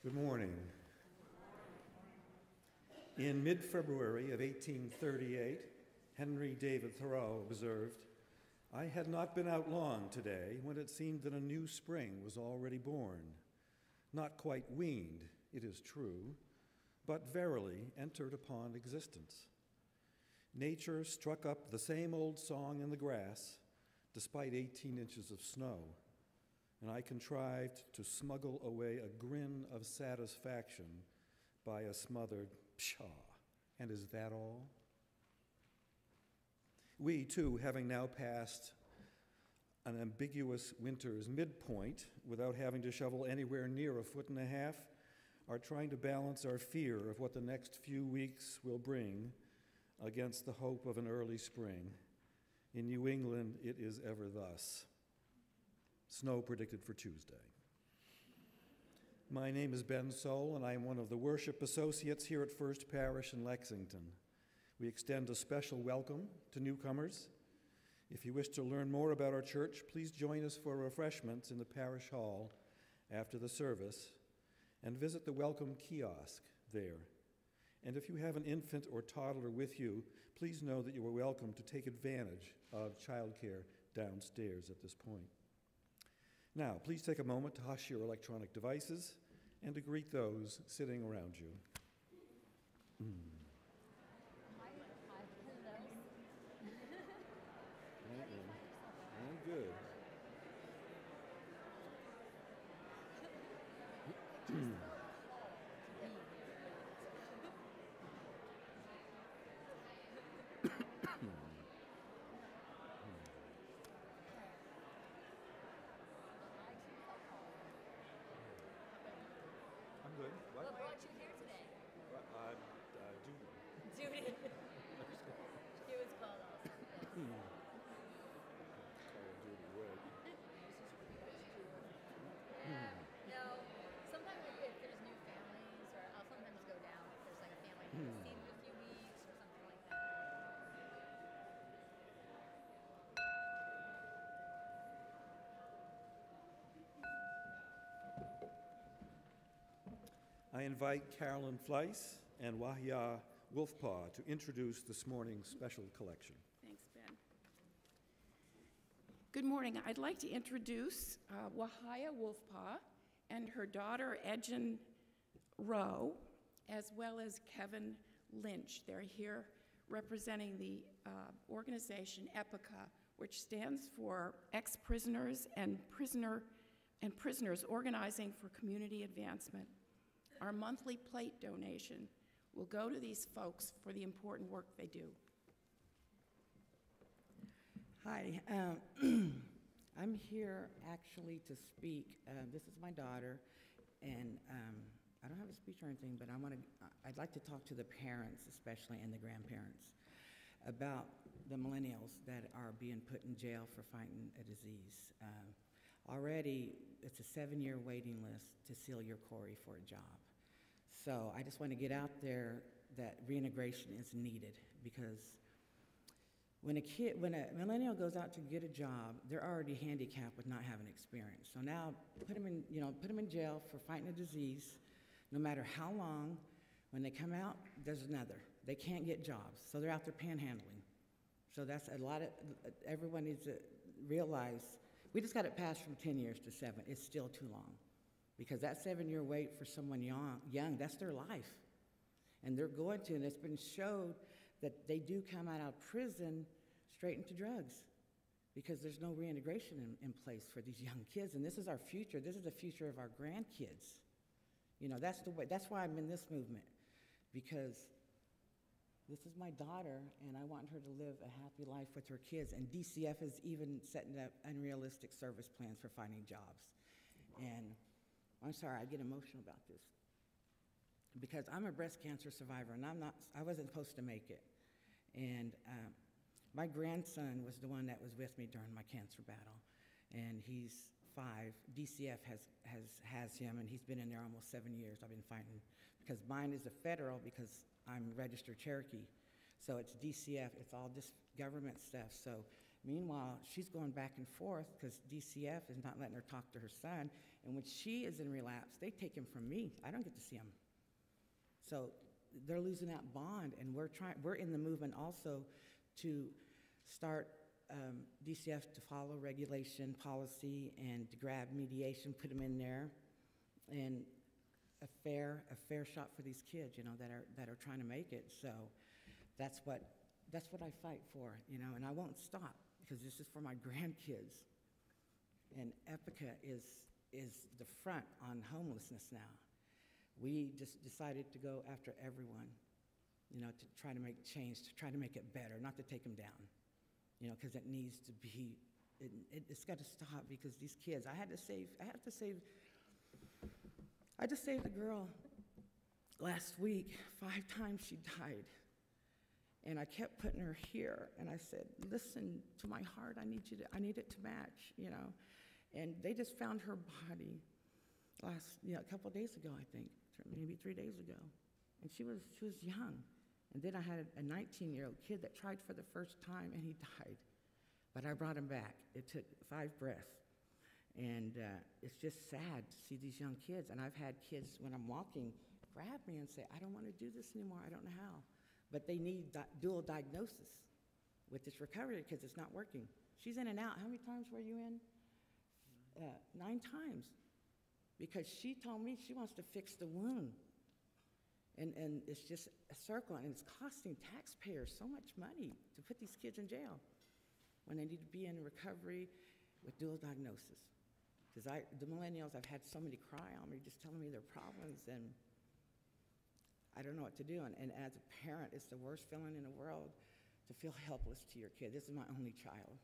Good morning. In mid-February of 1838, Henry David Thoreau observed, "I had not been out long today when it seemed that a new spring was already born, not quite weaned, it is true, but verily entered upon existence. Nature struck up the same old song in the grass, despite 18 inches of snow, and I contrived to smuggle away a grin of satisfaction by a smothered pshaw. And is that all?" We, too, having now passed an ambiguous winter's midpoint without having to shovel anywhere near 1.5 feet, are trying to balance our fear of what the next few weeks will bring against the hope of an early spring. In New England, it is ever thus. Snow predicted for Tuesday. My name is Ben Soul, and I am one of the worship associates here at First Parish in Lexington. We extend a special welcome to newcomers. If you wish to learn more about our church, please join us for refreshments in the parish hall after the service, and visit the welcome kiosk there. And if you have an infant or toddler with you, please know that you are welcome to take advantage of childcare downstairs at this point. Now, please take a moment to hush your electronic devices and to greet those sitting around you. I'm good. Good. What brought you here today? Duty. Duty. He was called off. Call of Duty, right. Yeah. No. Sometimes if there's new families, or I'll sometimes go down if there's like a family I haven't seen in a few weeks or something like that. I invite Carolyn Fleiss and Wahia Wolfpaw to introduce this morning's special collection. Thanks, Ben. Good morning. I'd like to introduce Wahia Wolfpaw and her daughter, Edgen Rowe, as well as Kevin Lynch. They're here representing the organization EPICA, which stands for Ex-Prisoners and Prisoners Organizing for Community Advancement. Our monthly plate donation will go to these folks for the important work they do. Hi, I'm here actually to speak. This is my daughter, and I don't have a speech or anything, but I'd like to talk to the parents, especially, and the grandparents, about the millennials that are being put in jail for fighting a disease. Already, it's a 7-year waiting list to seal your query for a job. So I just want to get out there that reintegration is needed, because when a millennial goes out to get a job, they're already handicapped with not having experience. So now put them in jail for fighting a disease, no matter how long. When they come out, there's another. They can't get jobs, so they're out there panhandling. So that's a lot of, everyone needs to realize, we just got it passed from 10 years to 7. It's still too long. Because that 7-year wait for someone young, that's their life. And they're going to, and it's been showed that they do come out of prison straight into drugs, because there's no reintegration in place for these young kids. And this is our future. This is the future of our grandkids. You know, that's the way, that's why I'm in this movement, because this is my daughter, and I want her to live a happy life with her kids. And DCF is even setting up unrealistic service plans for finding jobs. And I'm sorry, I get emotional about this, because I'm a breast cancer survivor, and I wasn't supposed to make it. And my grandson was the one that was with me during my cancer battle, and he's 5. DCF has him, and he's been in there almost 7 years. I've been fighting, because mine is a federal, because I'm registered Cherokee. So it's DCF, it's all this government stuff. So Meanwhile, she's going back and forth because DCF is not letting her talk to her son. And when she is in relapse, they take him from me. I don't get to see him. So they're losing that bond, and we're in the movement also to start DCF to follow regulation, policy, and to grab mediation, put them in there, and a fair shot for these kids, that are trying to make it. So that's what I fight for, and I won't stop because this is for my grandkids. And Epica is the front on homelessness now. We just decided to go after everyone, to try to make change, to try to make it better, not to take them down, because it needs to be, it's got to stop because these kids, I just saved a girl last week. 5 times she died. And I kept putting her here, and I said, listen to my heart, I need it to match, And they just found her body a couple of days ago, I think, maybe 3 days ago. And she was young. And then I had a 19-year-old kid that tried for the first time, and he died. But I brought him back. It took 5 breaths. And it's just sad to see these young kids. And I've had kids, when I'm walking, grab me and say, I don't want to do this anymore. I don't know how. But they need dual diagnosis with this recovery because it's not working. She's in and out. How many times were you in? 9 times. Because she told me she wants to fix the wound. And it's just a circle, and it's costing taxpayers so much money to put these kids in jail when they need to be in recovery with dual diagnosis. Because the millennials, I've had so many cry on me just telling me their problems, and I don't know what to do. And as a parent, it's the worst feeling in the world to feel helpless to your kid. This is my only child,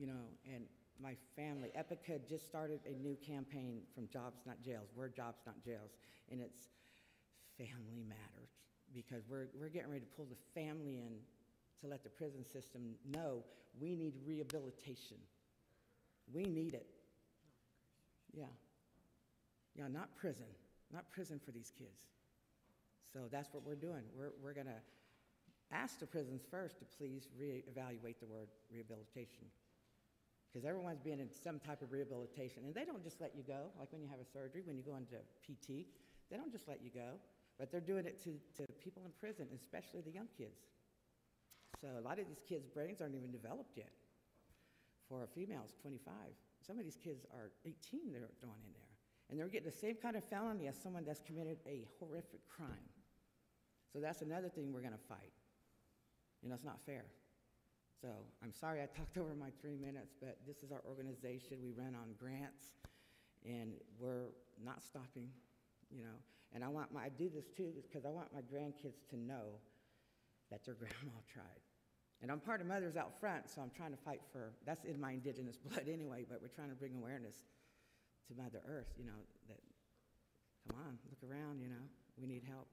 and my family. Epica just started a new campaign from Jobs Not Jails. We're Jobs Not Jails, and it's Family Matters, because we're getting ready to pull the family in to let the prison system know we need rehabilitation. We need it. Yeah, not prison for these kids. So that's what we're doing. We're going to ask the prisons first to please reevaluate the word rehabilitation, because everyone's being in some type of rehabilitation, and they don't just let you go, like when you have a surgery, when you go into PT, they don't just let you go, but they're doing it to people in prison, especially the young kids. So a lot of these kids' brains aren't even developed yet. For females, 25. Some of these kids are 18 they're throwing in there, and they're getting the same kind of felony as someone that's committed a horrific crime. So that's another thing we're going to fight. It's not fair. So I'm sorry I talked over my 3 minutes, but this is our organization. We run on grants, and we're not stopping, And I do this too because I want my grandkids to know that their grandma tried. And I'm part of Mothers Out Front, so I'm trying to fight that's in my indigenous blood anyway, but we're trying to bring awareness to Mother Earth, that, come on, look around, we need help.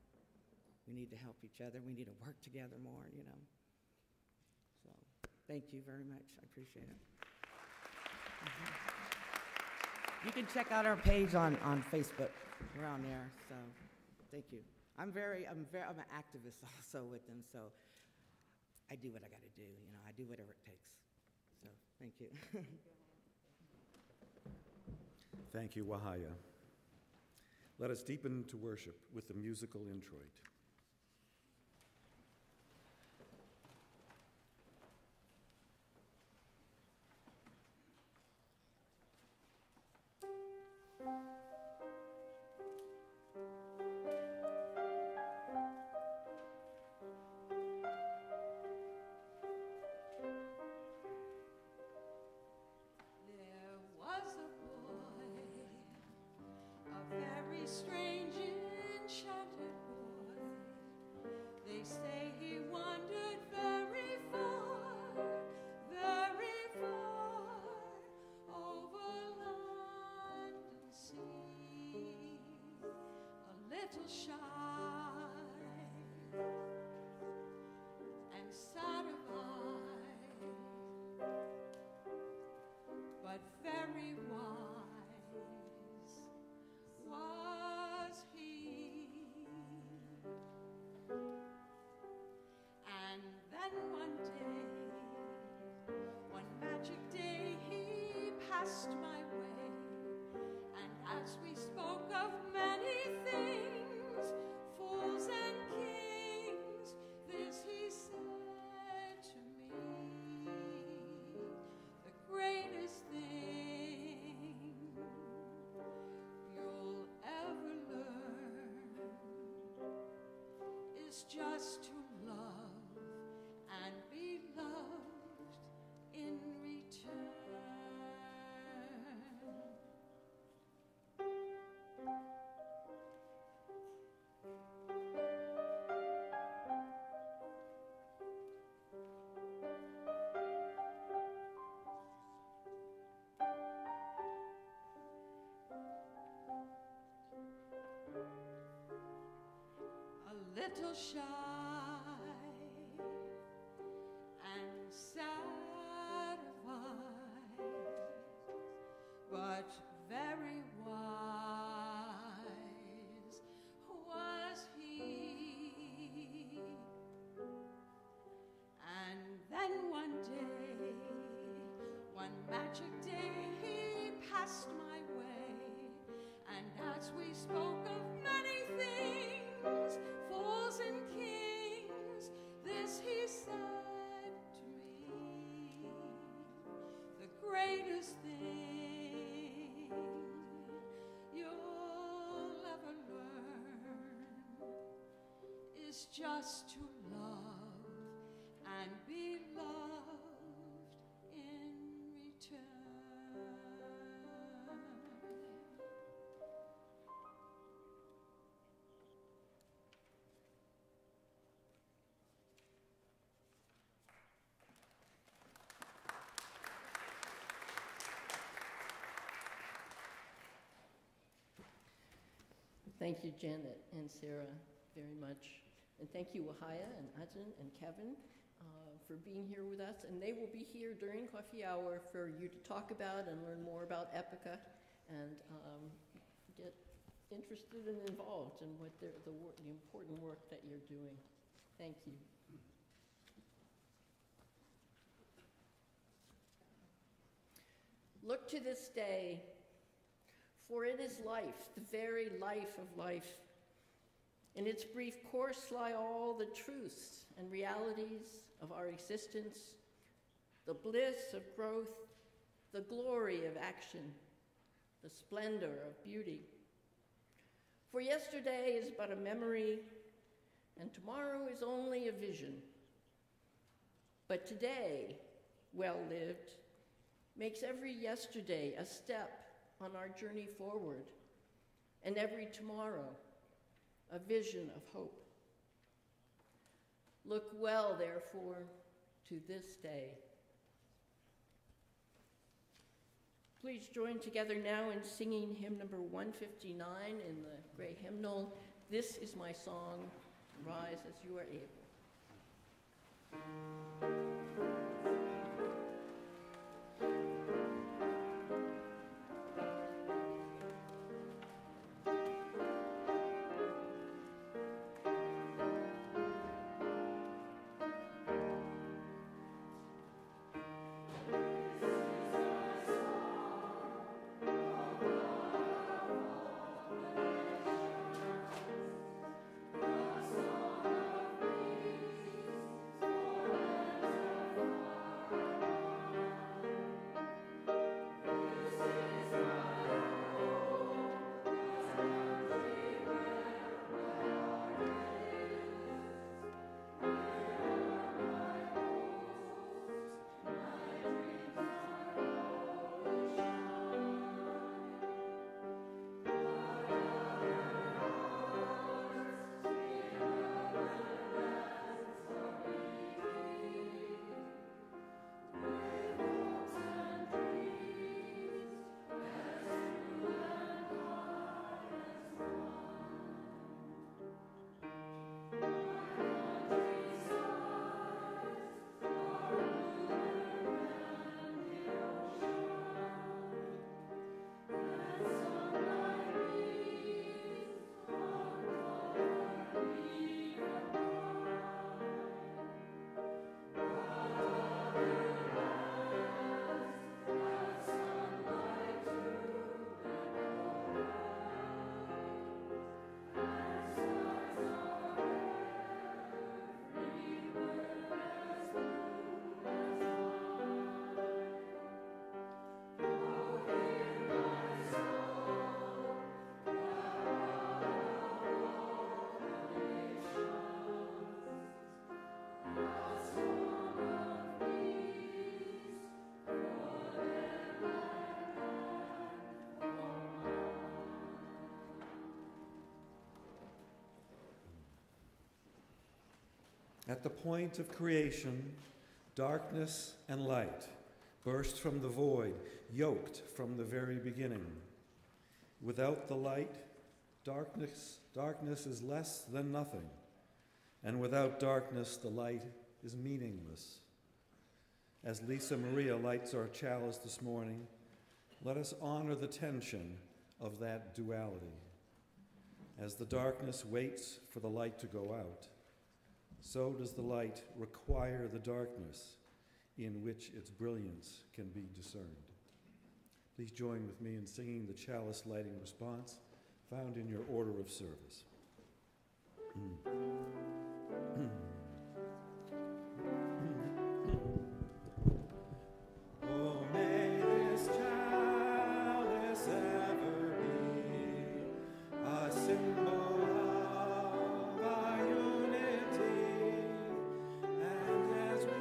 We need to help each other. We need to work together more, So thank you very much. I appreciate it. You can check out our page on Facebook. We're on there, so thank you. I'm an activist also with them, so I do what I got to do. I do whatever it takes. So thank you. Thank you, Wahaya. Let us deepen to worship with the musical introit. Strange enchanted boy, they say he wandered very far over London sea, a little shy and sad of eye, but very wise was he. And then one day passed my way. And as we spoke of many things, fools and kings, this he said to me: the greatest thing you'll ever learn is just to love and be loved in return. A little shy and sad of eyes, but very wise was he. And then one day, one magic day, he passed my way. And as we spoke of many things, fools and kings, this he said to me: the greatest thing you'll ever learn is just to love and be loved in return. Thank you, Janet and Sarah, very much. And thank you, Wahaya and Ajahn and Kevin, for being here with us. And they will be here during coffee hour for you to talk about and learn more about Epica and get interested and involved in what the important work that you're doing. Thank you. Look to this day, for it is life, the very life of life. In its brief course lie all the truths and realities of our existence, the bliss of growth, the glory of action, the splendor of beauty. For yesterday is but a memory, and tomorrow is only a vision. But today, well lived, makes every yesterday a step on our journey forward, and every tomorrow a vision of hope. Look well, therefore, to this day. Please join together now in singing hymn number 159 in the gray hymnal, "This is my song." Rise as you are able. The song of peace At the point of creation, darkness and light burst from the void, yoked from the very beginning. Without the light, darkness is less than nothing, and without darkness, the light is meaningless. As Lisa Maria lights our chalice this morning, let us honor the tension of that duality. As the darkness waits for the light to go out, so does the light require the darkness in which its brilliance can be discerned. Please join with me in singing the chalice lighting response found in your order of service. Oh, may this chalice ever be a symbol of our unity, and as we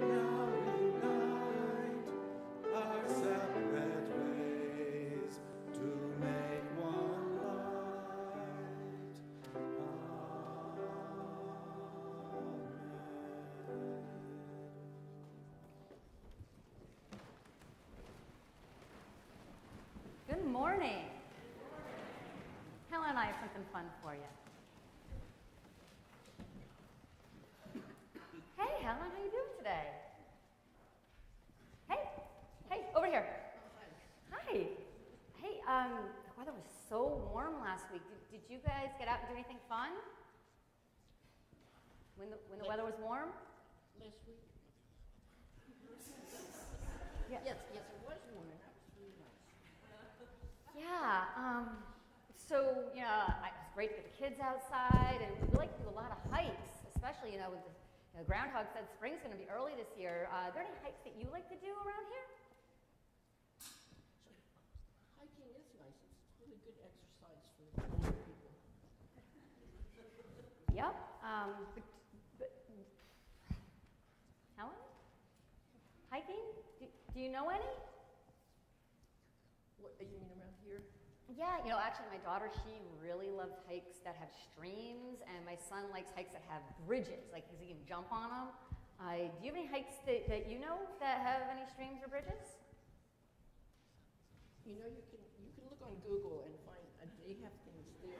now unite our separate ways to make one light. Amen. Good morning. Helen and I have something fun for you. Hey, Helen, how you doing today? Hey, over here. Hi. Hey, the weather was so warm last week. Did you guys get out and do anything fun? When the weather was warm? Last week? Yeah. Yes, it was warm. That was really nice. Yeah. So, you know, it was great to get the kids outside, and we like to do a lot of hikes, especially, you know, with the groundhog said spring's going to be early this year. Are there any hikes that you like to do around here? Hiking is nice. It's really good exercise for older people. Yep. But Helen? Hiking? Do you know any? What, you mean around here? Yeah, you know, actually my daughter, she really loves hikes that have streams, and my son likes hikes that have bridges, like because he can jump on them. Do you have any hikes that you know that have any streams or bridges? You know, you can look on Google and find, they have things there.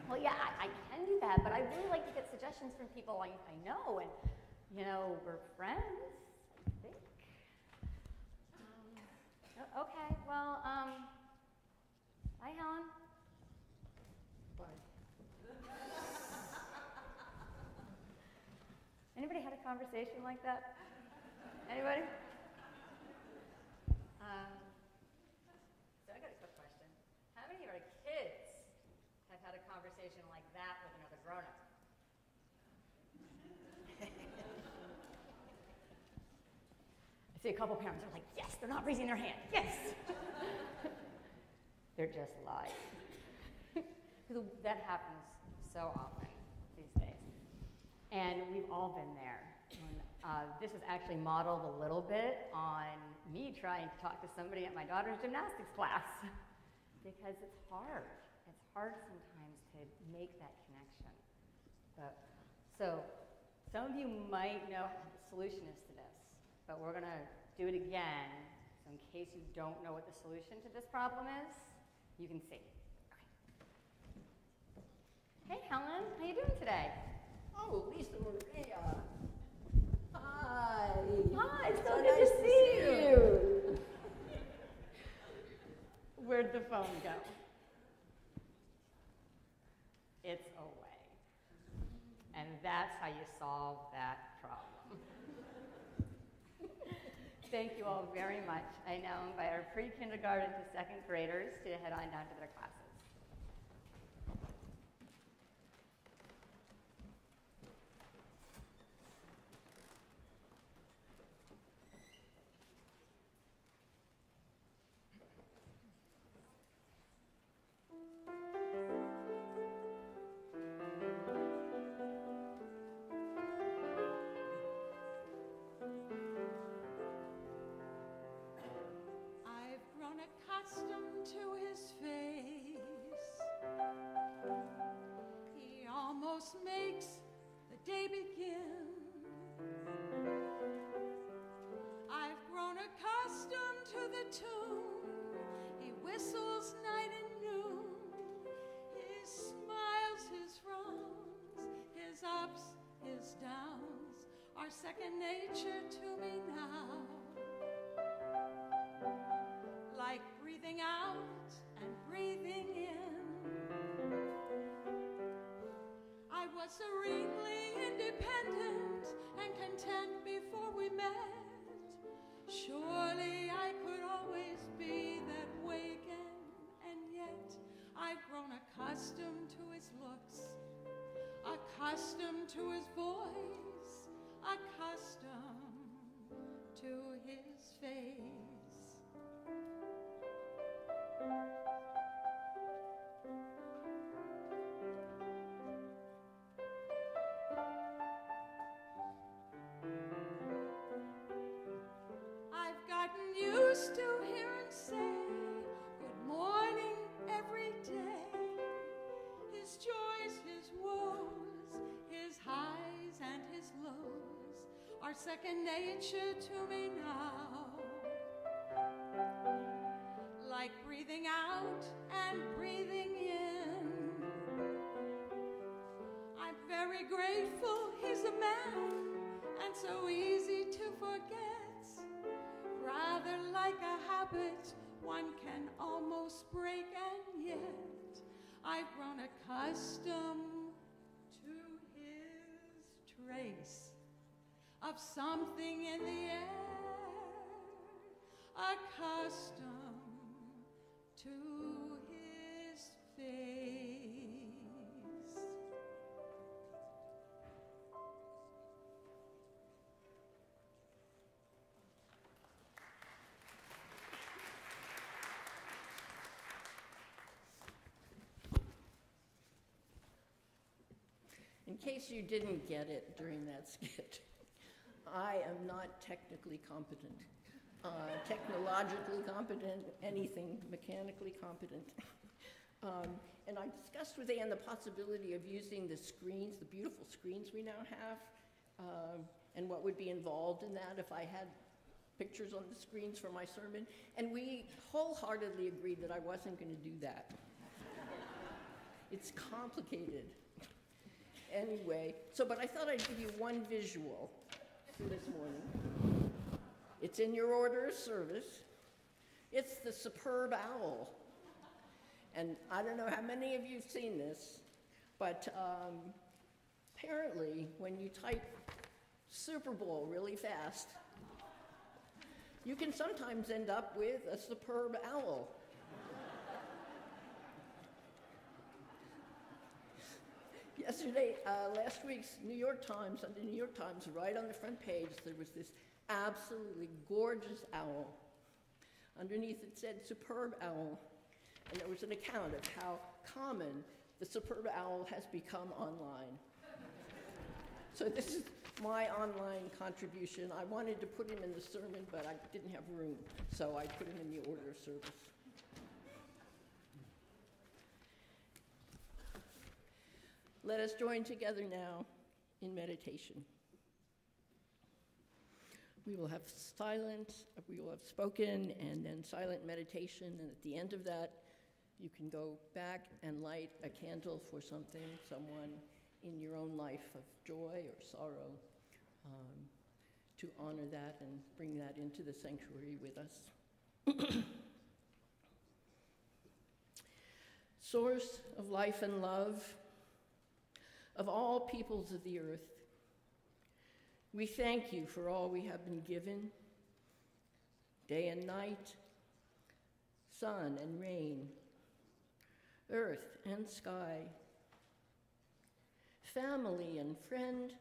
Well, yeah, I can do that, but I really like to get suggestions from people I know, and, you know, we're friends, I think. Okay, well, bye, Helen. Bye. Anybody had a conversation like that? Anybody? So I got a quick question. How many of our kids have had a conversation like that with another grown-up? I see a couple parents are like, yes, they're not raising their hand, yes. They're just lying. That happens so often these days. And we've all been there. This is actually modeled a little bit on me trying to talk to somebody at my daughter's gymnastics class. Because it's hard. It's hard sometimes to make that connection. So some of you might know what the solution is to this, but we're going to do it again. So in case you don't know what the solution to this problem is, you can see. Okay. Hey, Helen, how you doing today? Oh, Lisa Maria. Hi. Hi, it's so So good nice to see you. Where'd the phone go? It's away. And that's how you solve that problem. Thank you all very much. I now invite our pre-kindergarten to second graders to head on down to their classes. I've grown accustomed to his face. are second nature to me now. Like breathing out and breathing in. I was serenely independent and content before we met. Surely I could always be that way again, and yet I've grown accustomed to his looks, accustomed to his voice, accustomed to his face. I've gotten used to hear him say good morning every day. His joys, his woes, his highs and his lows are second nature to me now. Like breathing out and breathing in. I'm very grateful he's a man and so easy to forget. Rather like a habit one can almost break, and yet I've grown accustomed to his trace of something in the air, accustomed to his face. In case you didn't get it during that skit, I am not technically competent, technologically competent, anything, mechanically competent. And I discussed with Anne the possibility of using the screens, the beautiful screens we now have, and what would be involved in that if I had pictures on the screens for my sermon. And we wholeheartedly agreed that I wasn't going to do that. It's complicated. Anyway, but I thought I'd give you one visual for this morning. It's in your order of service. It's the superb owl. And I don't know how many of you have seen this, but apparently when you type Super Bowl really fast, you can sometimes end up with a superb owl. Yesterday, last week's New York Times, on the New York Times, right on the front page, there was this absolutely gorgeous owl. Underneath it said superb owl, and there was an account of how common the superb owl has become online. So this is my online contribution. I wanted to put him in the sermon, but I didn't have room, so I put him in the order of service. Let us join together now in meditation. We will have spoken, and then silent meditation, and at the end of that, you can go back and light a candle for someone in your own life of joy or sorrow, to honor that and bring that into the sanctuary with us. Source of life and love, of all peoples of the earth, we thank you for all we have been given, day and night, sun and rain, earth and sky, family and friend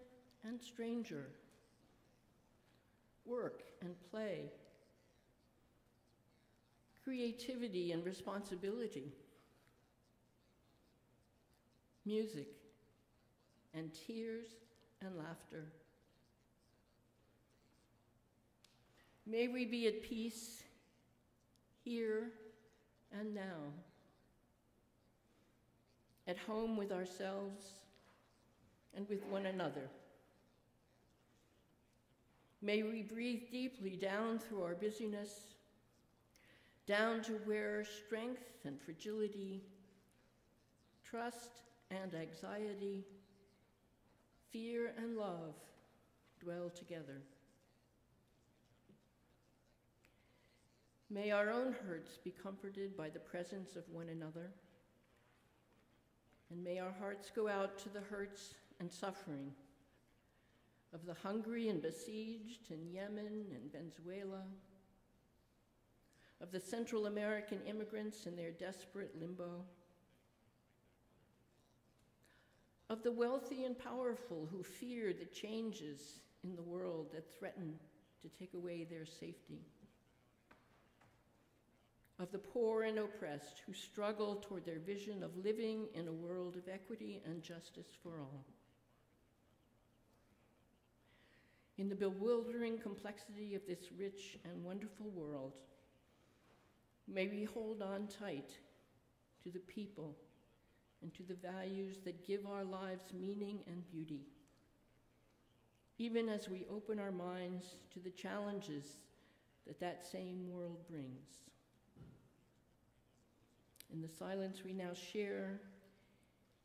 and stranger, work and play, creativity and responsibility, music and tears and laughter. May we be at peace here and now, at home with ourselves and with one another. May we breathe deeply down through our busyness, down to where strength and fragility, trust and anxiety, fear and love dwell together. May our own hurts be comforted by the presence of one another, and may our hearts go out to the hurts and suffering of the hungry and besieged in Yemen and Venezuela, of the Central American immigrants in their desperate limbo, of the wealthy and powerful who fear the changes in the world that threaten to take away their safety, of the poor and oppressed who struggle toward their vision of living in a world of equity and justice for all. In the bewildering complexity of this rich and wonderful world, may we hold on tight to the people and to the values that give our lives meaning and beauty, even as we open our minds to the challenges that that same world brings. In the silence we now share,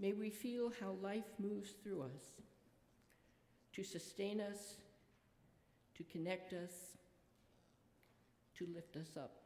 may we feel how life moves through us to sustain us, to connect us, to lift us up.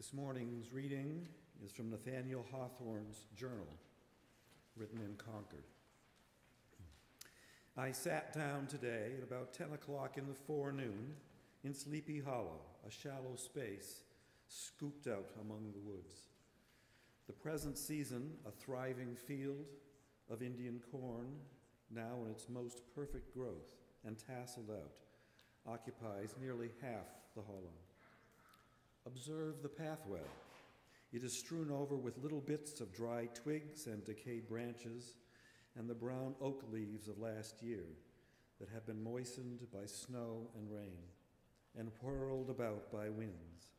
This morning's reading is from Nathaniel Hawthorne's journal, written in Concord. I sat down today at about 10 o'clock in the forenoon in Sleepy Hollow, a shallow space scooped out among the woods. The present season, a thriving field of Indian corn, now in its most perfect growth and tasseled out, occupies nearly half the hollow. Observe the pathway. It is strewn over with little bits of dry twigs and decayed branches and the brown oak leaves of last year that have been moistened by snow and rain and whirled about by winds,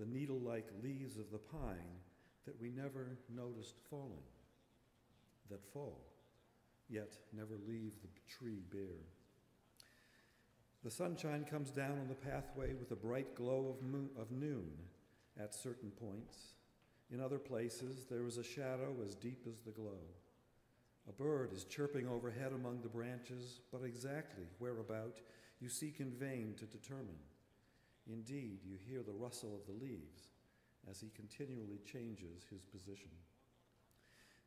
the needle-like leaves of the pine that we never noticed falling, that fall, yet never leave the tree bare. The sunshine comes down on the pathway with a bright glow of noon at certain points. In other places, there is a shadow as deep as the glow. A bird is chirping overhead among the branches, but exactly whereabout you seek in vain to determine. Indeed, you hear the rustle of the leaves as he continually changes his position.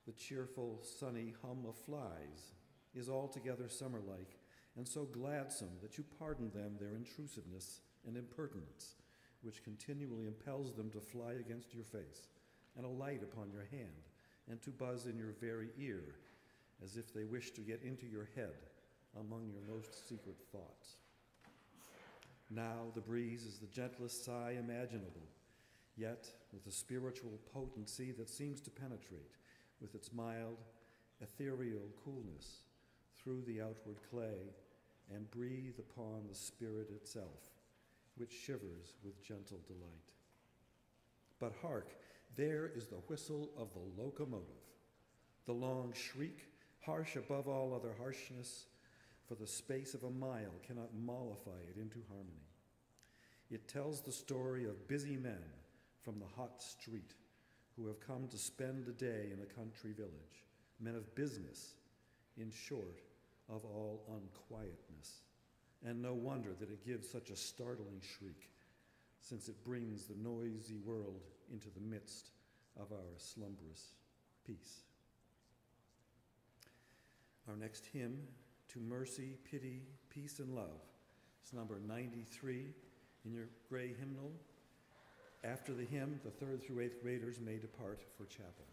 The cheerful, sunny hum of flies is altogether summer-like and so gladsome that you pardon them their intrusiveness and impertinence, which continually impels them to fly against your face and alight upon your hand and to buzz in your very ear, as if they wish to get into your head among your most secret thoughts. Now the breeze is the gentlest sigh imaginable, yet with a spiritual potency that seems to penetrate with its mild, ethereal coolness through the outward clay and breathe upon the spirit itself, which shivers with gentle delight. But hark, there is the whistle of the locomotive, the long shriek, harsh above all other harshness, for the space of a mile cannot mollify it into harmony. It tells the story of busy men from the hot street who have come to spend a day in a country village, men of business, in short, of all unquietness. And no wonder that it gives such a startling shriek, since it brings the noisy world into the midst of our slumberous peace. Our next hymn, To Mercy, Pity, Peace, and Love, is number 93 in your gray hymnal. After the hymn, the 3rd through 8th graders may depart for chapel.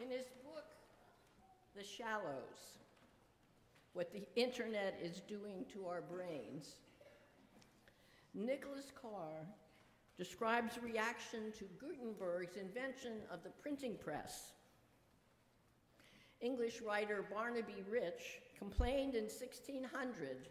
In his book, The Shallows, what the internet is doing to our brains. Nicholas Carr describes reaction to Gutenberg's invention of the printing press. English writer Barnaby Rich complained in 1600,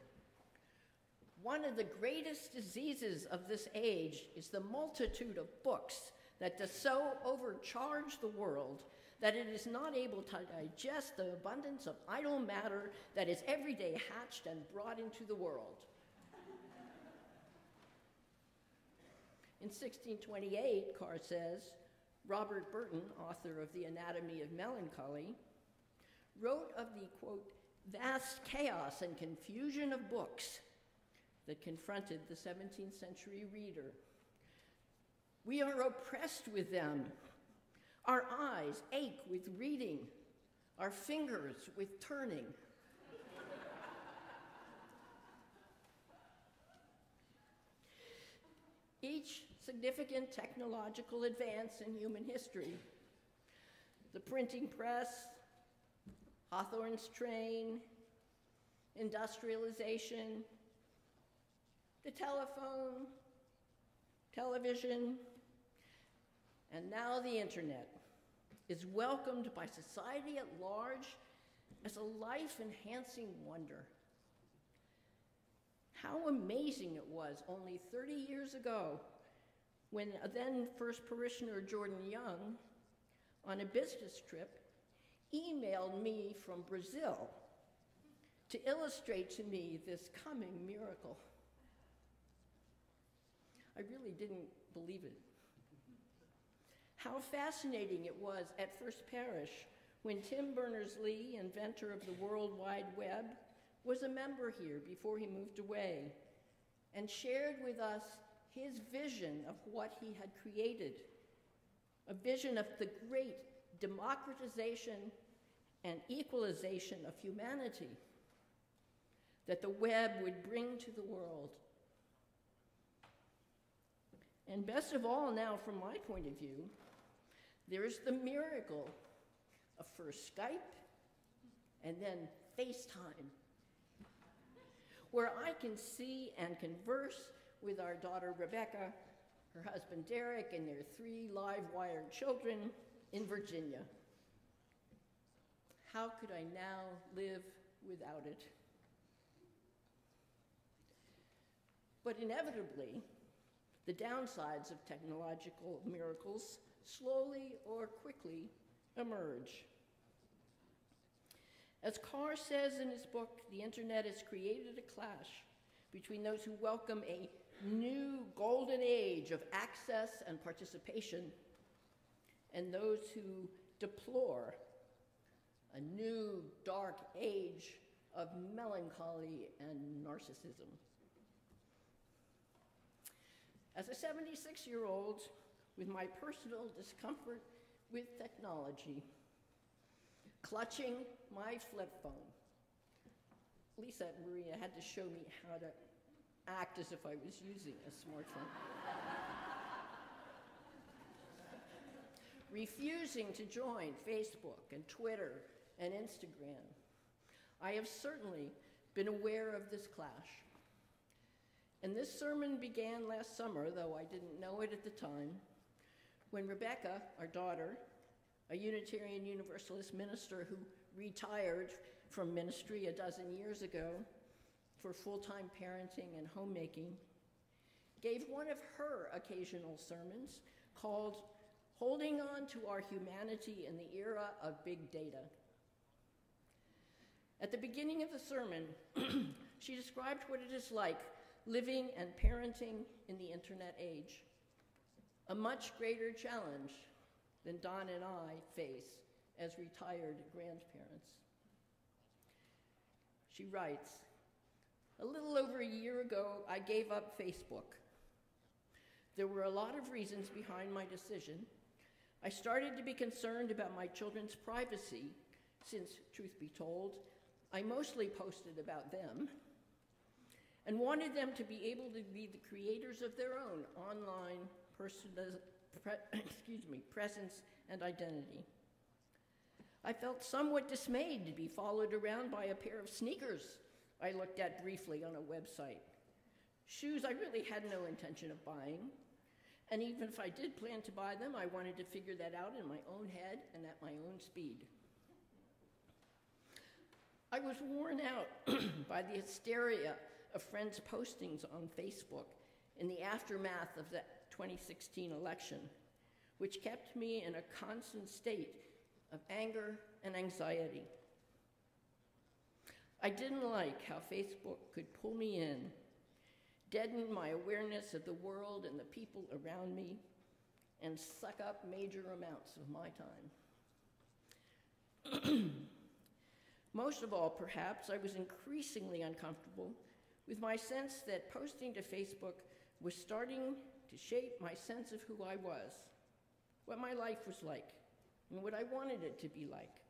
"One of the greatest diseases of this age is the multitude of books that does so overcharge the world that it is not able to digest the abundance of idle matter that is every day hatched and brought into the world." In 1628, Carr says, Robert Burton, author of The Anatomy of Melancholy, wrote of the, quote, "vast chaos and confusion of books that confronted the 17th century reader. We are oppressed with them. Our eyes ache with reading, our fingers with turning." Each significant technological advance in human history, the printing press, Hawthorne's train, industrialization, the telephone, television, and now the internet, is welcomed by society at large as a life-enhancing wonder. How amazing it was only 30 years ago when a then first parishioner, Jordan Young, on a business trip, emailed me from Brazil to illustrate to me this coming miracle. I really didn't believe it. How fascinating it was at First Parish when Tim Berners-Lee, inventor of the World Wide Web, was a member here before he moved away and shared with us his vision of what he had created, a vision of the great democratization and equalization of humanity that the web would bring to the world. And best of all now, from my point of view, there is the miracle of first Skype and then FaceTime, where I can see and converse with our daughter Rebecca, her husband Derek, and their 3 live-wired children in Virginia. How could I now live without it? But inevitably, the downsides of technological miracles slowly or quickly emerge. As Carr says in his book, the internet has created a clash between those who welcome a new golden age of access and participation and those who deplore a new dark age of melancholy and narcissism. As a 76-year-old with my personal discomfort with technology, clutching my flip phone, Lisa Maria had to show me how to act as if I was using a smartphone. Refusing to join Facebook and Twitter and Instagram, I have certainly been aware of this clash. And this sermon began last summer, though I didn't know it at the time, when Rebecca, our daughter, a Unitarian Universalist minister who retired from ministry a dozen years ago for full-time parenting and homemaking, gave one of her occasional sermons called "Holding On to Our Humanity in the Era of Big Data." At the beginning of the sermon, she described what it is like living and parenting in the internet age, a much greater challenge than Don and I face as retired grandparents. She writes, "A little over a year ago, I gave up Facebook. There were a lot of reasons behind my decision. I started to be concerned about my children's privacy, since, truth be told, I mostly posted about them, and wanted them to be able to be the creators of their own online presence and identity. I felt somewhat dismayed to be followed around by a pair of sneakers I looked at briefly on a website. Shoes I really had no intention of buying, and even if I did plan to buy them, I wanted to figure that out in my own head and at my own speed. I was worn out by the hysteria of friends' postings on Facebook in the aftermath of the 2016 election, which kept me in a constant state of anger and anxiety. I didn't like how Facebook could pull me in, deaden my awareness of the world and the people around me, and suck up major amounts of my time. Most of all, perhaps, I was increasingly uncomfortable with my sense that posting to Facebook was starting to shape my sense of who I was, what my life was like, and what I wanted it to be like.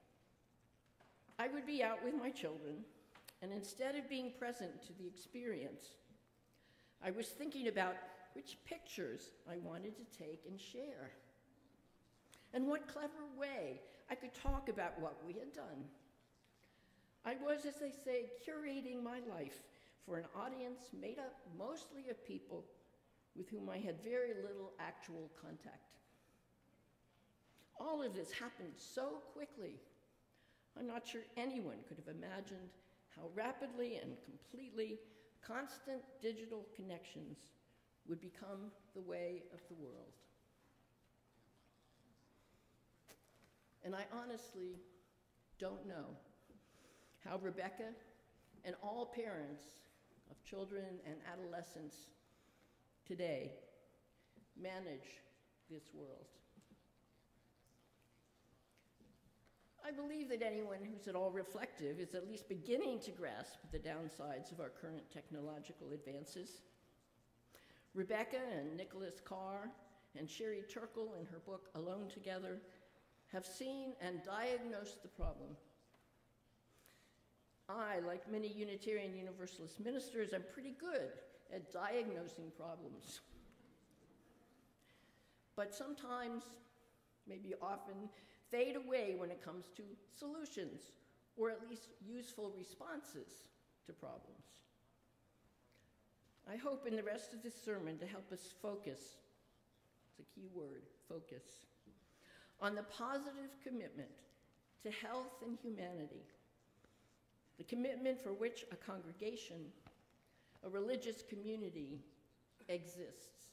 I would be out with my children, and instead of being present to the experience, I was thinking about which pictures I wanted to take and share, and what clever way I could talk about what we had done. I was, as they say, curating my life for an audience made up mostly of people with whom I had very little actual contact. All of this happened so quickly. I'm not sure anyone could have imagined how rapidly and completely constant digital connections would become the way of the world. And I honestly don't know how Rebecca and all parents of children and adolescents today manage this world. I believe that anyone who's at all reflective is at least beginning to grasp the downsides of our current technological advances. Rebecca and Nicholas Carr and Sherry Turkle in her book Alone Together have seen and diagnosed the problem. I, like many Unitarian Universalist ministers, am pretty good at diagnosing problems. But sometimes, maybe often, fade away when it comes to solutions, or at least useful responses to problems. I hope in the rest of this sermon to help us focus, it's a key word, focus, on the positive commitment to health and humanity, the commitment for which a congregation, a religious community exists.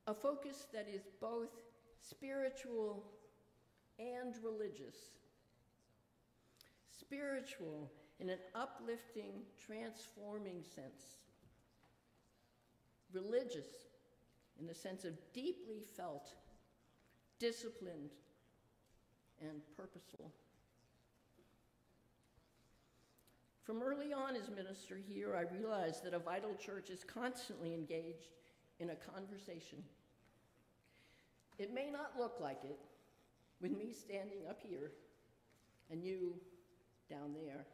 A focus that is both spiritual and religious. Spiritual in an uplifting, transforming sense. Religious in the sense of deeply felt, disciplined, and purposeful. From early on as minister here, I realized that a vital church is constantly engaged in a conversation. It may not look like it with me standing up here and you down there,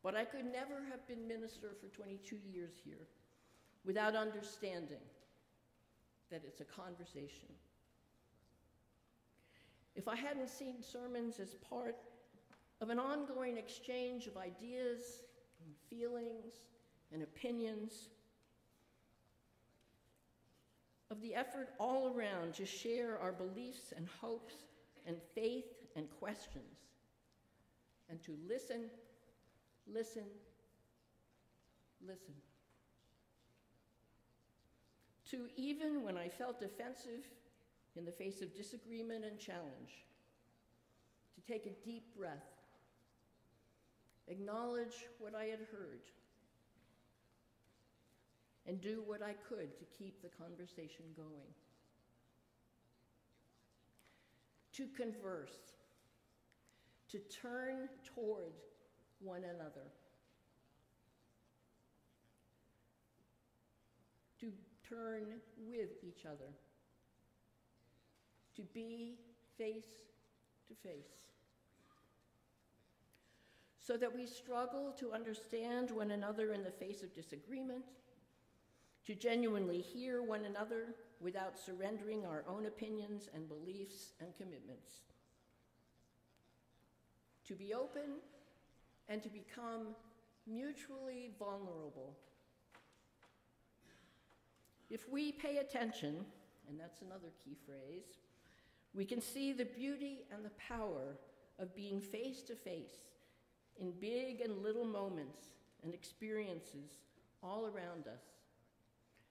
but I could never have been minister for 22 years here without understanding that it's a conversation. If I hadn't seen sermons as part of an ongoing exchange of ideas and feelings and opinions, of the effort all around to share our beliefs and hopes and faith and questions, and to listen, listen, listen. To even when I felt defensive in the face of disagreement and challenge, to take a deep breath, acknowledge what I had heard, and do what I could to keep the conversation going. To converse, to turn toward one another, to turn with each other, to be face to face, so that we struggle to understand one another in the face of disagreement, to genuinely hear one another without surrendering our own opinions and beliefs and commitments, to be open, and to become mutually vulnerable. If we pay attention, and that's another key phrase, we can see the beauty and the power of being face to face in big and little moments and experiences all around us.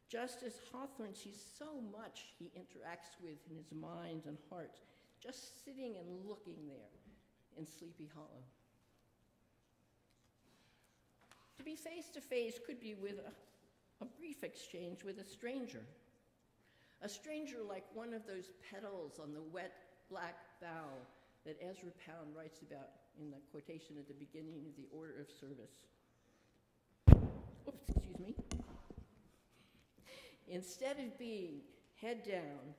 Just as Hawthorne sees so much he interacts with in his mind and heart, just sitting and looking there in Sleepy Hollow. To be face to face could be with a brief exchange with a stranger like one of those petals on the wet black bough that Ezra Pound writes about in the quotation at the beginning of the order of service. Oops, excuse me. Instead of being head down,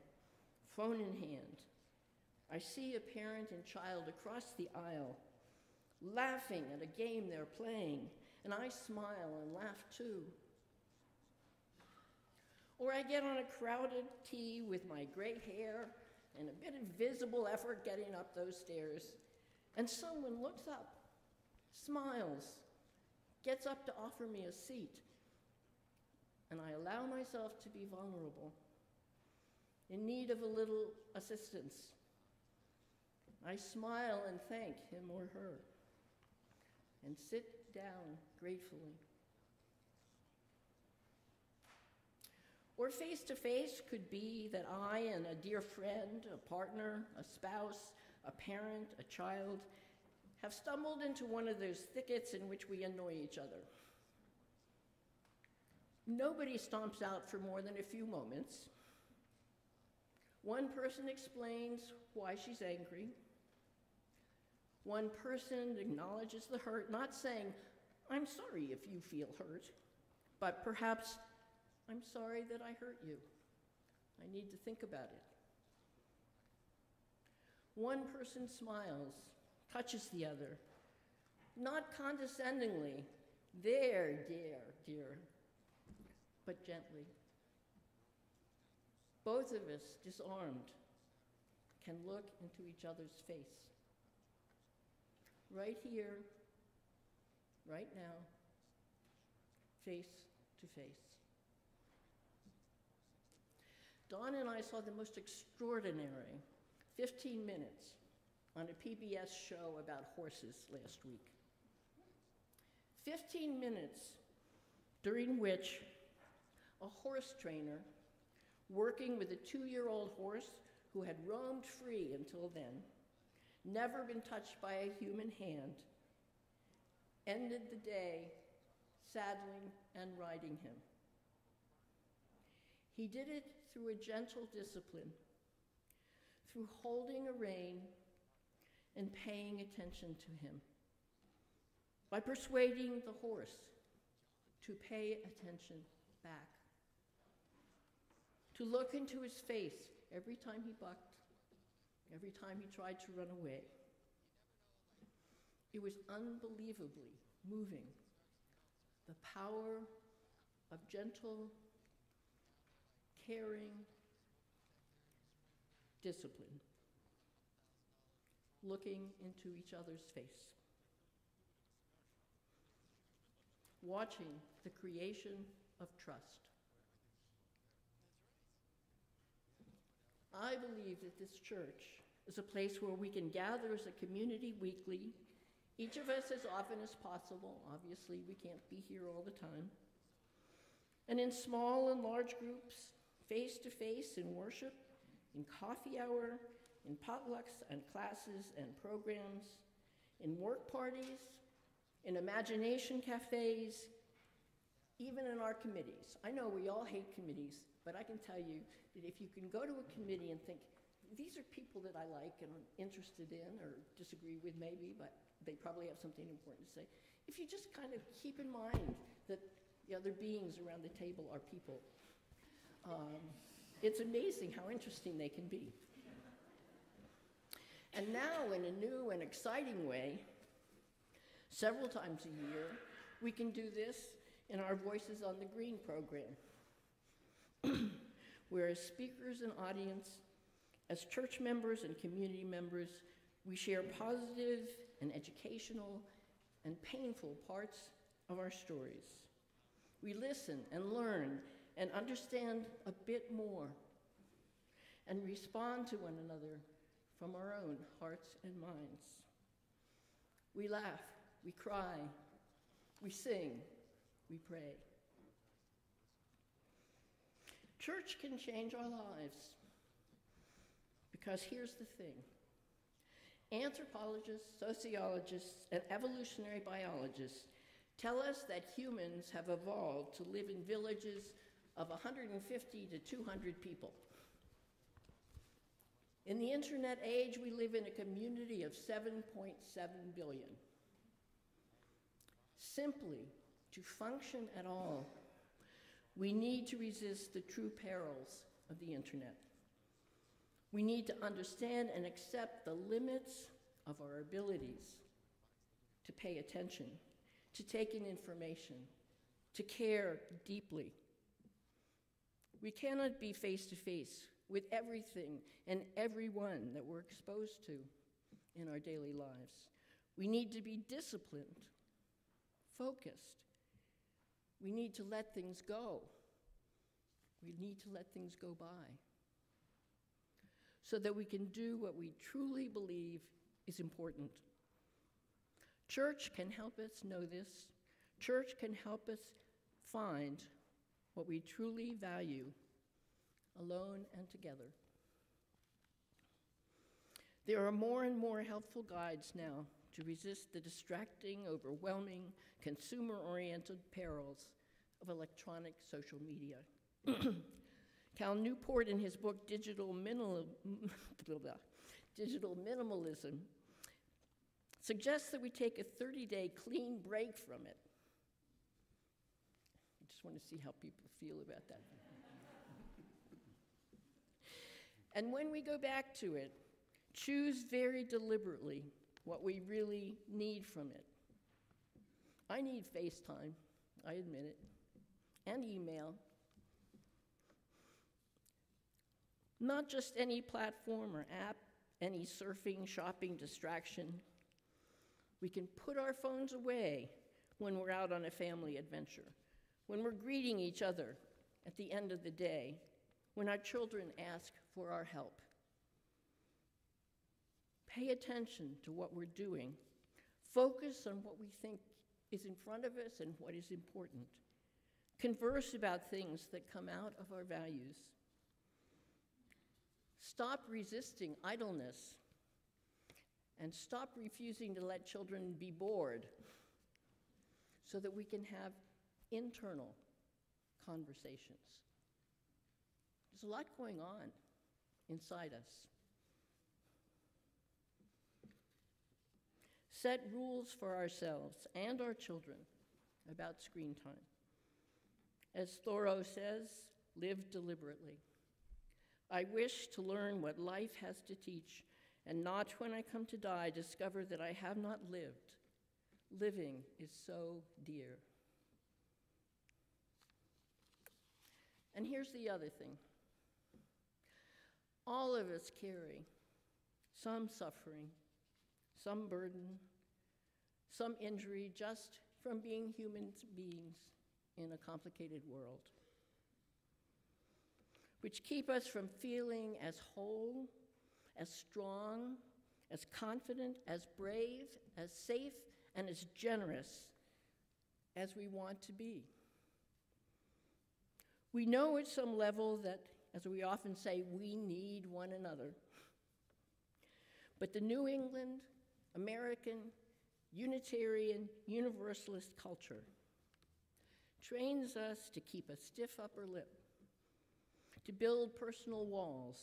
phone in hand, I see a parent and child across the aisle laughing at a game they're playing, and I smile and laugh too. Or I get on a crowded T with my gray hair and a bit of visible effort getting up those stairs, and someone looks up, smiles, gets up to offer me a seat, and I allow myself to be vulnerable, in need of a little assistance. I smile and thank him or her, and sit down gratefully. Or face-to-face could be that I and a dear friend, a partner, a spouse, a parent, a child, have stumbled into one of those thickets in which we annoy each other. Nobody stomps out for more than a few moments. One person explains why she's angry. One person acknowledges the hurt, not saying, "I'm sorry if you feel hurt," but perhaps, "I'm sorry that I hurt you. I need to think about it." One person smiles, touches the other, not condescendingly, "There, dear," but gently. Both of us, disarmed, can look into each other's face. Right here, right now, face to face. Dawn and I saw the most extraordinary 15 minutes on a PBS show about horses last week. 15 minutes during which a horse trainer, working with a 2-year-old horse who had roamed free until then, never been touched by a human hand, ended the day saddling and riding him. He did it through a gentle discipline, through holding a rein and paying attention to him, by persuading the horse to pay attention back, to look into his face every time he bucked, every time he tried to run away. It was unbelievably moving, the power of gentle, caring discipline, looking into each other's face, watching the creation of trust. I believe that this church is a place where we can gather as a community weekly, each of us as often as possible. Obviously, we can't be here all the time. And in small and large groups, face-to-face in worship, in coffee hour, in potlucks and classes and programs, in work parties, in imagination cafes, even in our committees. I know we all hate committees, but I can tell you that if you can go to a committee and think, these are people that I like and I'm interested in or disagree with maybe, but they probably have something important to say. If you just kind of keep in mind that the other beings around the table are people, it's amazing how interesting they can be. And now, in a new and exciting way, several times a year, we can do this in our Voices on the Green program, where as speakers and audience, as church members and community members, We share positive and educational and painful parts of our stories. We listen and learn and understand a bit more and respond to one another from our own hearts and minds. We laugh, we cry, we sing, we pray. Church can change our lives, because here's the thing. Anthropologists, sociologists, and evolutionary biologists tell us that humans have evolved to live in villages of 150 to 200 people. In the internet age, we live in a community of 7.7 billion. Simply, to function at all, we need to resist the true perils of the internet. We need to understand and accept the limits of our abilities to pay attention, to take in information, to care deeply. We cannot be face to face with everything and everyone that we're exposed to in our daily lives. We need to be disciplined, focused. We need to let things go. We need to let things go by so that we can do what we truly believe is important. Church can help us know this. Church can help us find what we truly value, alone and together. There are more and more helpful guides now to resist the distracting, overwhelming, consumer-oriented perils of electronic social media. Cal Newport, in his book Digital Minimalism, suggests that we take a 30-day clean break from it. I just want to see how people feel about that. And when we go back to it, choose very deliberately what we really need from it. I need FaceTime, I admit it, and email. Not just any platform or app, any surfing, shopping distraction. We can put our phones away when we're out on a family adventure, when we're greeting each other at the end of the day, when our children ask for our help. Pay attention to what we're doing. Focus on what we think is in front of us and what is important. Converse about things that come out of our values. Stop resisting idleness and stop refusing to let children be bored so that we can have internal conversations. There's a lot going on inside us. Set rules for ourselves and our children about screen time. As Thoreau says, live deliberately. I wish to learn what life has to teach, and not when I come to die discover that I have not lived. Living is so dear. And here's the other thing. All of us carry some suffering, some burden, some injury just from being human beings in a complicated world, which keep us from feeling as whole, as strong, as confident, as brave, as safe, and as generous as we want to be. We know at some level that, as we often say, we need one another. But the New England, American, Unitarian, Universalist culture trains us to keep a stiff upper lip, to build personal walls,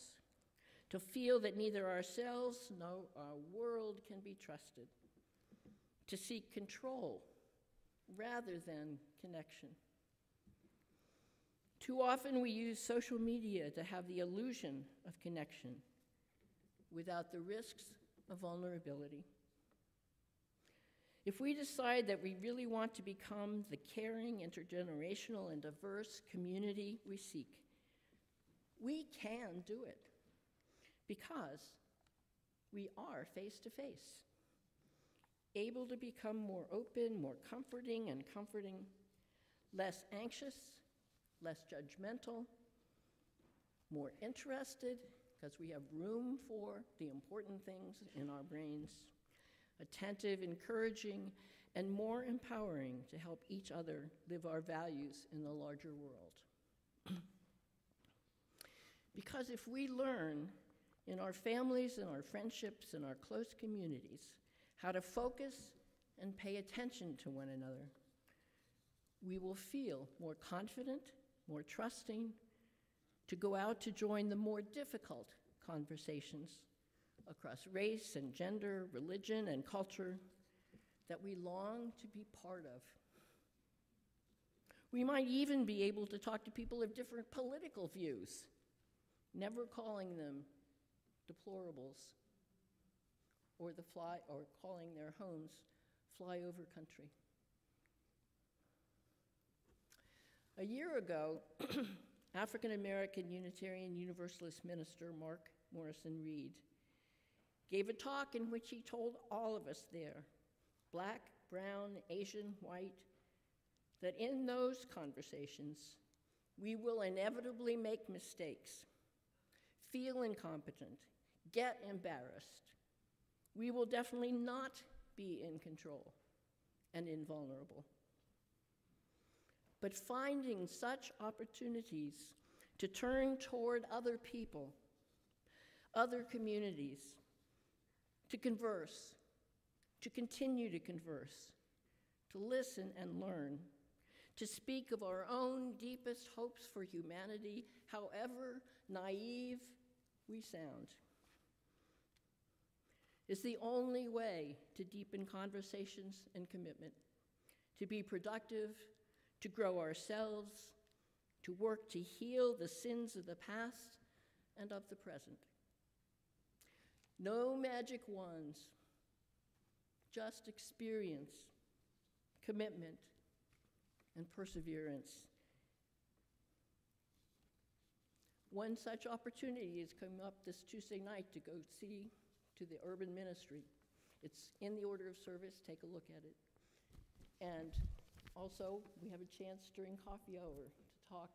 to feel that neither ourselves nor our world can be trusted, to seek control rather than connection. Too often we use social media to have the illusion of connection without the risks of vulnerability. If we decide that we really want to become the caring, intergenerational, and diverse community we seek, we can do it because we are face to face, able to become more open, more comforting and comforting, less anxious, less judgmental, more interested, because we have room for the important things in our brains, attentive, encouraging, and more empowering to help each other live our values in the larger world. Because if we learn in our families and our friendships and our close communities how to focus and pay attention to one another, we will feel more confident, more trusting, to go out to join the more difficult conversations across race and gender, religion and culture that we long to be part of. We might even be able to talk to people of different political views, never calling them deplorables or calling their homes flyover country. A year ago, African-American Unitarian Universalist minister Mark Morrison Reed gave a talk in which he told all of us there, Black, brown, Asian, white, that in those conversations, we will inevitably make mistakes, feel incompetent, get embarrassed. We will definitely not be in control and invulnerable. But finding such opportunities to turn toward other people, other communities, to converse, to continue to converse, to listen and learn, to speak of our own deepest hopes for humanity, however naive we sound, is the only way to deepen conversations and commitment, to be productive, to grow ourselves, to work to heal the sins of the past and of the present. No magic wands, just experience, commitment, and perseverance. One such opportunity has come up this Tuesday night to go see to the urban ministry. It's in the order of service, take a look at it. And also, we have a chance during coffee hour to talk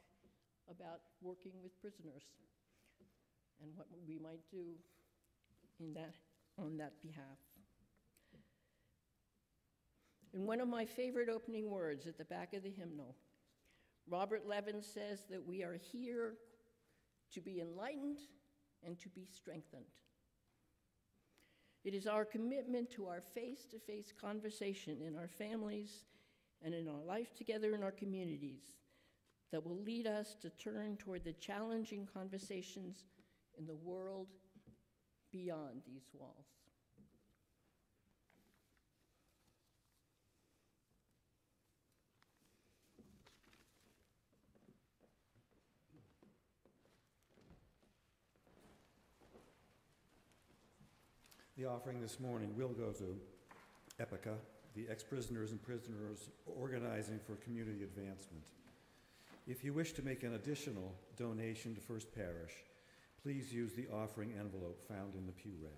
about working with prisoners and what we might do on that behalf. In one of my favorite opening words at the back of the hymnal, Robert Levin says that we are here to be enlightened and to be strengthened. It is our commitment to our face-to-face conversation in our families and in our life together in our communities that will lead us to turn toward the challenging conversations in the world beyond these walls. The offering this morning will go to EPICA, the Ex-Prisoners and Prisoners Organizing for Community Advancement. If you wish to make an additional donation to First Parish, please use the offering envelope found in the pew rack.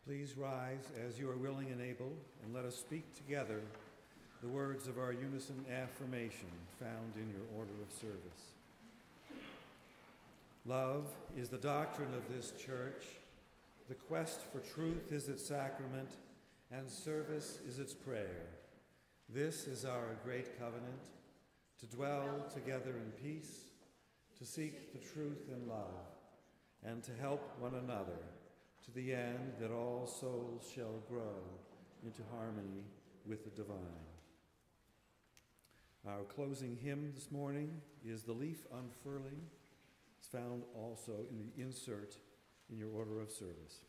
Please rise as you are willing and able, and let us speak together the words of our unison affirmation found in your order of service. Love is the doctrine of this church. The quest for truth is its sacrament, and service is its prayer. This is our great covenant, to dwell together in peace, to seek the truth in love, and to help one another, to the end that all souls shall grow into harmony with the divine. Our closing hymn this morning is The Leaf Unfurling. It's found also in the insert in your order of service.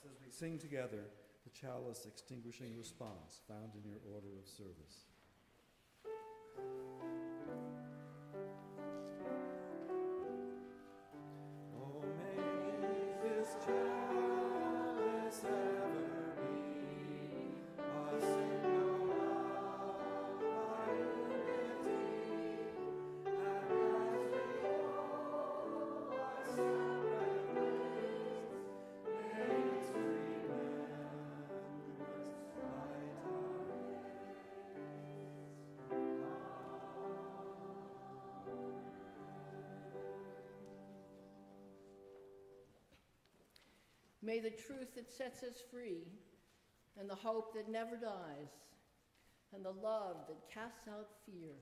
As we sing together the chalice extinguishing response found in your order of service. Oh, may this chalice ever be a symbol of our unity, and as we all are separate ways, may its May the truth that sets us free, and the hope that never dies, and the love that casts out fear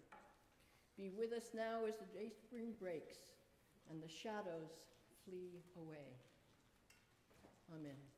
be with us now as the dayspring breaks and the shadows flee away. Amen.